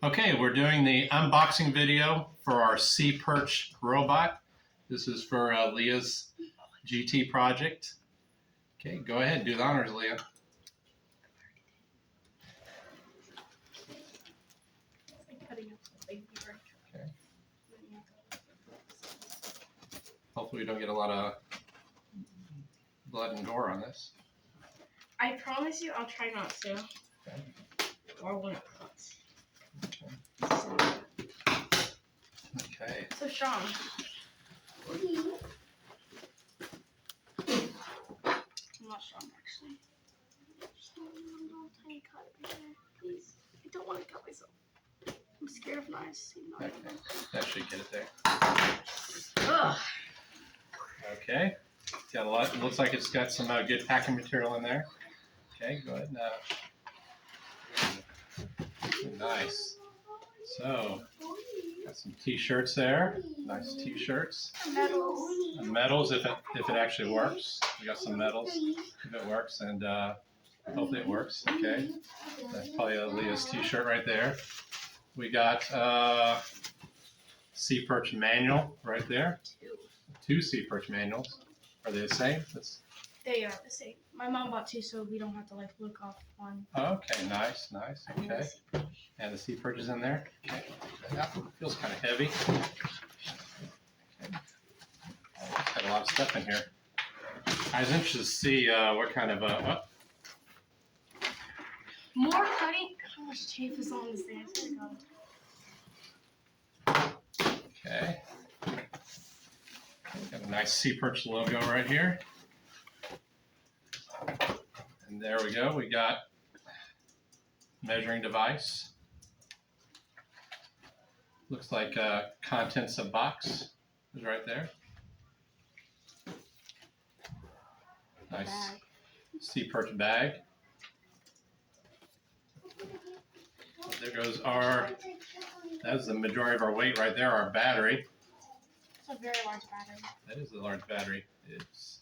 Okay, we're doing the unboxing video for our Seaperch robot. This is for Leah's GT project. Okay, go ahead, do the honors, Leah. Okay. Hopefully we don't get a lot of blood and gore on this. I promise you I'll try not to. Okay. Or when it cuts. Okay. So Sean. I'm not Sean actually. Just a little tiny cut right there. Please. I don't want to cut myself. I'm scared of knives. Okay. That should get it there. Ugh. Okay. It's got a lot. It looks like it's got some good packing material in there. Okay, go ahead now. Nice. So, got some t-shirts there. Nice t-shirts. Medals. And medals if it actually works. We got some medals if it works, and hopefully it works. Okay. That's probably Leah's t-shirt right there. We got Seaperch manual right there. Two Seaperch manuals. Are they the same? They are the same. My mom bought two, so we don't have to look off one. Okay, nice. Okay. And the Seaperch is in there. Okay. That feels kind of heavy. Okay. It's got a lot of stuff in here. I was interested to see what kind of More cutting. How much tape is on this thing? It's gonna go. Okay. Got a nice Seaperch logo right here. And there we go. We got measuring device. Looks like contents of box is right there. Nice Bag. Seaperch bag. There goes that's the majority of our weight right there, our battery. It's a very large battery. That is a large battery. It's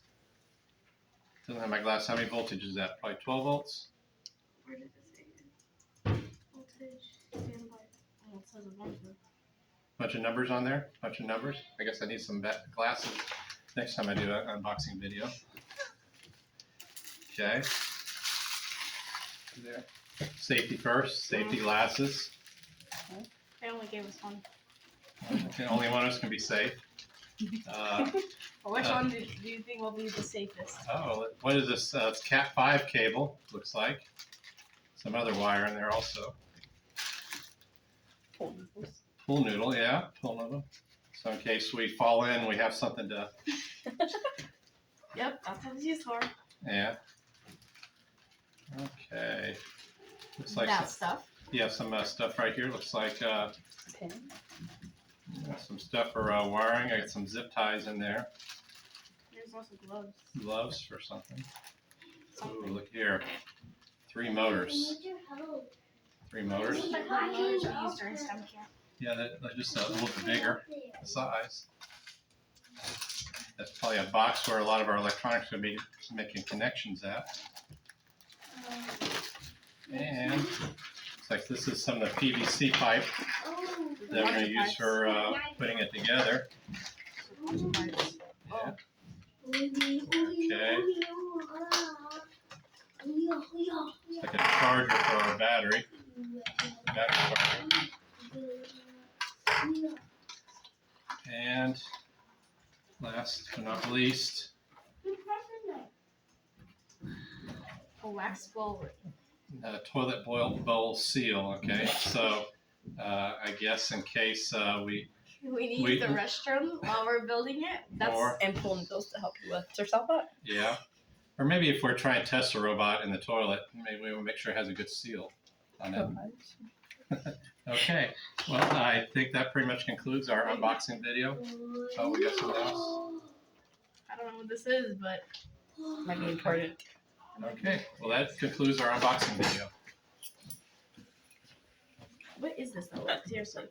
doesn't have my glass. How many voltage is that? Probably 12 volts. Where did it say? Voltage. Standby. Oh, it says a bunch of. Bunch of numbers on there. Bunch of numbers. I guess I need some glasses next time I do an unboxing video. Okay. There. Safety first. Safety glasses. They only gave us one. Okay, only one of us can be safe. Which one do you think will be the safest? Oh, what is this? It's Cat 5 cable, looks like. Some other wire in there also. Pool noodle, yeah, pool noodle. So in case we fall in, we have something to... Yep, that's what it's used for. Yeah. Okay. Looks like That stuff. Yeah, some stuff right here. Looks like Pin. some stuff for wiring. I got some zip ties in there. There's also gloves. Gloves for something. Ooh, look here. 3 motors. 3 motors. Like the motors we use during STEM camp. Yeah, they're just a little bit bigger, the size. That's probably a box where a lot of our electronics are going to be making connections at. And looks like this is some of the PVC pipe that we're going to use for putting it together. Yeah. Okay. It's like a charger for our battery. And last but not least, A wax bowl. toilet bowl seal. Okay, so I guess in case we need the restroom while we're building it. And pool noodles to help you lift yourself up. Yeah, or maybe if we're trying to test a robot in the toilet, maybe we'll make sure it has a good seal on it. Okay, well, I think that pretty much concludes our unboxing video. Oh, we got something else? I don't know what this is, but Might be important. Okay, well, that concludes our unboxing video. what is this though? Seriously.